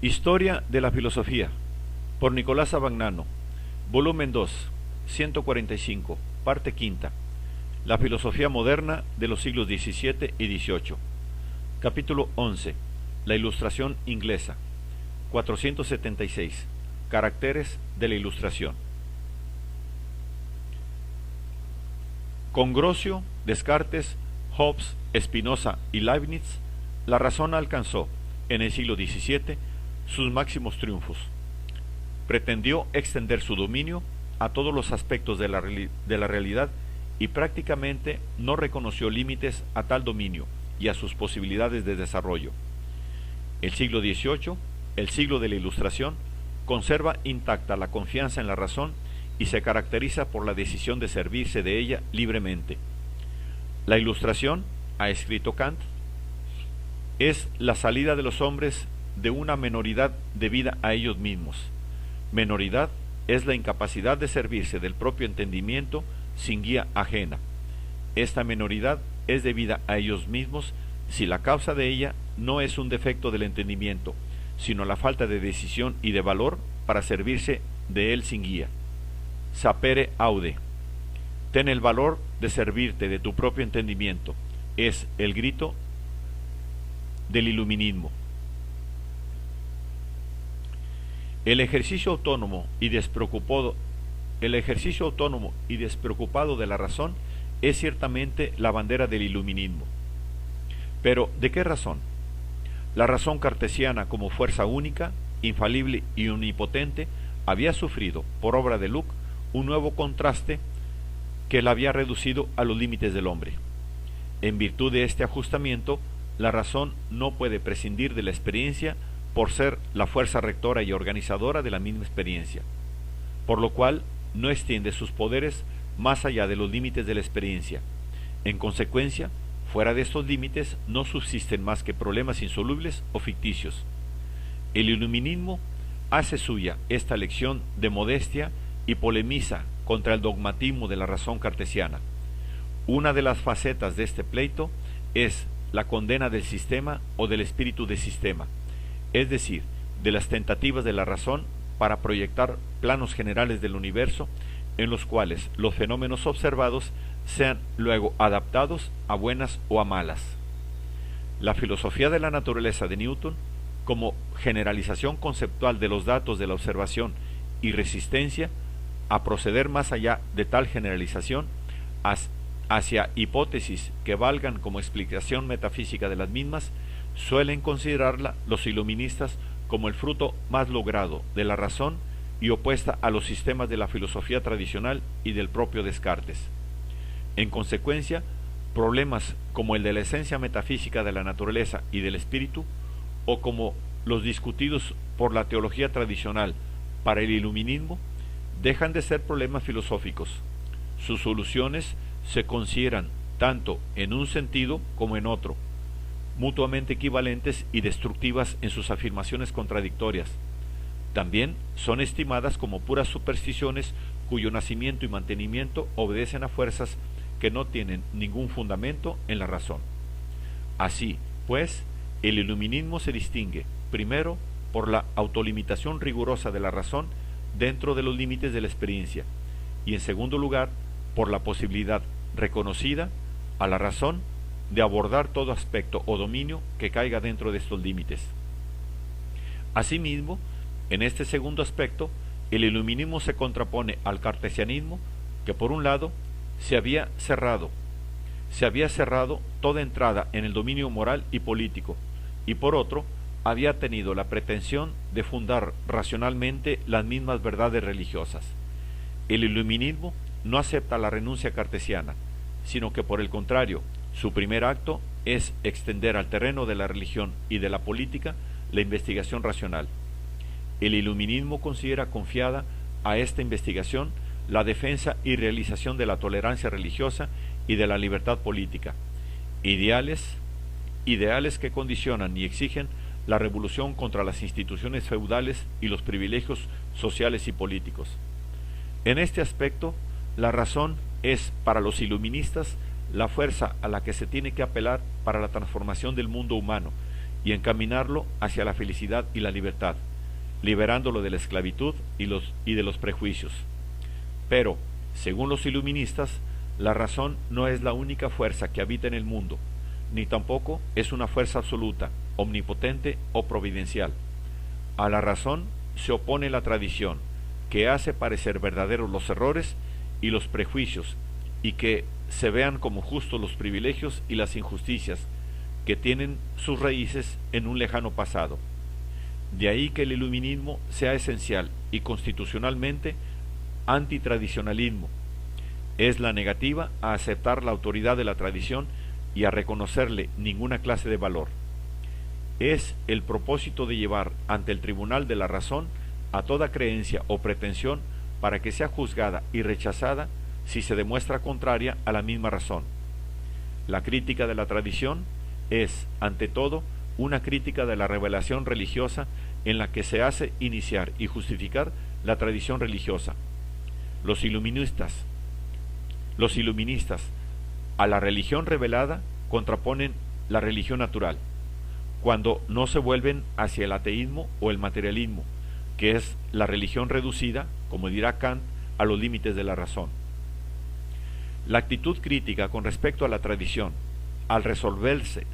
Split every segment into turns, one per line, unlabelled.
Historia de la filosofía, por Nicolás Abagnano, volumen 2, 145, parte quinta. La filosofía moderna de los siglos XVII y XVIII. Capítulo 11. La ilustración inglesa. 476. Caracteres de la ilustración. Con Grocio, Descartes, Hobbes, Spinoza y Leibniz, la razón alcanzó, en el siglo XVII, sus máximos triunfos. Pretendió extender su dominio a todos los aspectos de la realidad y prácticamente no reconoció límites a tal dominio y a sus posibilidades de desarrollo. El siglo XVIII, el siglo de la Ilustración, conserva intacta la confianza en la razón y se caracteriza por la decisión de servirse de ella libremente. La Ilustración, ha escrito Kant, es la salida de los hombres de una menoridad debida a ellos mismos. Menoridad es la incapacidad de servirse del propio entendimiento sin guía ajena. Esta menoridad es debida a ellos mismos si la causa de ella no es un defecto del entendimiento, sino la falta de decisión y de valor para servirse de él sin guía. Sapere aude. Ten el valor de servirte de tu propio entendimiento. Es el grito del iluminismo. El ejercicio autónomo y despreocupado de la razón es ciertamente la bandera del iluminismo. Pero, ¿de qué razón? La razón cartesiana como fuerza única, infalible y omnipotente había sufrido, por obra de Locke, un nuevo contraste que la había reducido a los límites del hombre. En virtud de este ajustamiento, la razón no puede prescindir de la experiencia por ser la fuerza rectora y organizadora de la misma experiencia, por lo cual no extiende sus poderes más allá de los límites de la experiencia. En consecuencia, fuera de estos límites no subsisten más que problemas insolubles o ficticios. El iluminismo hace suya esta lección de modestia y polemiza contra el dogmatismo de la razón cartesiana. Una de las facetas de este pleito es la condena del sistema o del espíritu de sistema, es decir, de las tentativas de la razón para proyectar planos generales del universo en los cuales los fenómenos observados sean luego adaptados a buenas o a malas. La filosofía de la naturaleza de Newton, como generalización conceptual de los datos de la observación y resistencia a proceder más allá de tal generalización hacia hipótesis que valgan como explicación metafísica de las mismas, suelen considerarla los iluministas como el fruto más logrado de la razón y opuesta a los sistemas de la filosofía tradicional y del propio Descartes. En consecuencia, problemas como el de la esencia metafísica de la naturaleza y del espíritu, o como los discutidos por la teología tradicional para el iluminismo, dejan de ser problemas filosóficos. Sus soluciones se consideran tanto en un sentido como en otro, mutuamente equivalentes y destructivas en sus afirmaciones contradictorias. También son estimadas como puras supersticiones cuyo nacimiento y mantenimiento obedecen a fuerzas que no tienen ningún fundamento en la razón. Así, pues, el iluminismo se distingue, primero, por la autolimitación rigurosa de la razón dentro de los límites de la experiencia, y en segundo lugar, por la posibilidad reconocida a la razón de abordar todo aspecto o dominio que caiga dentro de estos límites. Asimismo, en este segundo aspecto, el iluminismo se contrapone al cartesianismo, que por un lado se había cerrado toda entrada en el dominio moral y político, y por otro, había tenido la pretensión de fundar racionalmente las mismas verdades religiosas. El iluminismo no acepta la renuncia cartesiana, sino que por el contrario, su primer acto es extender al terreno de la religión y de la política la investigación racional. El iluminismo considera confiada a esta investigación la defensa y realización de la tolerancia religiosa y de la libertad política, ideales que condicionan y exigen la revolución contra las instituciones feudales y los privilegios sociales y políticos. En este aspecto, la razón es para los iluministas la fuerza a la que se tiene que apelar para la transformación del mundo humano y encaminarlo hacia la felicidad y la libertad, liberándolo de la esclavitud y de los prejuicios. Pero, según los iluministas, la razón no es la única fuerza que habita en el mundo, ni tampoco es una fuerza absoluta, omnipotente o providencial. A la razón se opone la tradición, que hace parecer verdaderos los errores y los prejuicios, y que se vean como justos los privilegios y las injusticias que tienen sus raíces en un lejano pasado. De ahí que el iluminismo sea esencial y constitucionalmente antitradicionalismo. Es la negativa a aceptar la autoridad de la tradición y a reconocerle ninguna clase de valor. Es el propósito de llevar ante el tribunal de la razón a toda creencia o pretensión para que sea juzgada y rechazada si se demuestra contraria a la misma razón. La crítica de la tradición es, ante todo, una crítica de la revelación religiosa en la que se hace iniciar y justificar la tradición religiosa. Los iluministas a la religión revelada contraponen la religión natural, cuando no se vuelven hacia el ateísmo o el materialismo, que es la religión reducida, como dirá Kant, a los límites de la razón. La actitud crítica con respecto a la tradición, al resolverse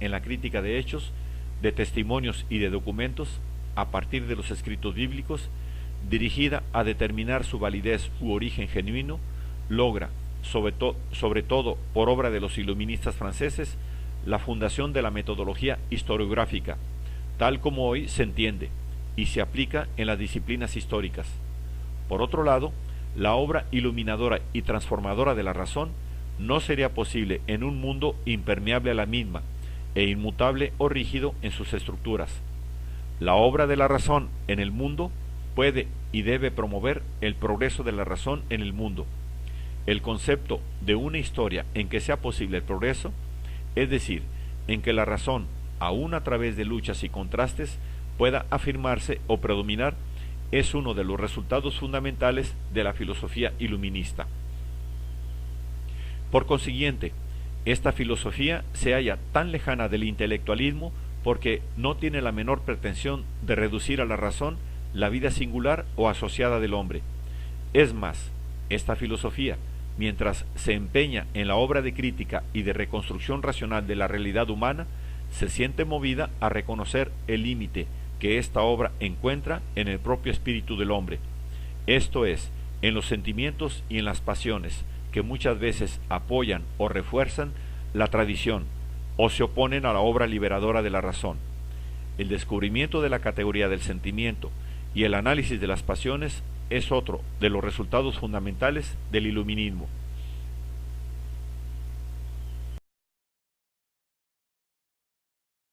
en la crítica de hechos, de testimonios y de documentos, a partir de los escritos bíblicos, dirigida a determinar su validez u origen genuino, logra, sobre todo por obra de los iluministas franceses, la fundación de la metodología historiográfica, tal como hoy se entiende y se aplica en las disciplinas históricas. Por otro lado, la obra iluminadora y transformadora de la razón no sería posible en un mundo impermeable a la misma e inmutable o rígido en sus estructuras. La obra de la razón en el mundo puede y debe promover el progreso de la razón en el mundo. El concepto de una historia en que sea posible el progreso, es decir, en que la razón, aun a través de luchas y contrastes, pueda afirmarse o predominar, es uno de los resultados fundamentales de la filosofía iluminista. Por consiguiente, esta filosofía se halla tan lejana del intelectualismo porque no tiene la menor pretensión de reducir a la razón la vida singular o asociada del hombre. Es más, esta filosofía, mientras se empeña en la obra de crítica y de reconstrucción racional de la realidad humana, se siente movida a reconocer el límite que esta obra encuentra en el propio espíritu del hombre, esto es, en los sentimientos y en las pasiones que muchas veces apoyan o refuerzan la tradición o se oponen a la obra liberadora de la razón. El descubrimiento de la categoría del sentimiento y el análisis de las pasiones es otro de los resultados fundamentales del iluminismo.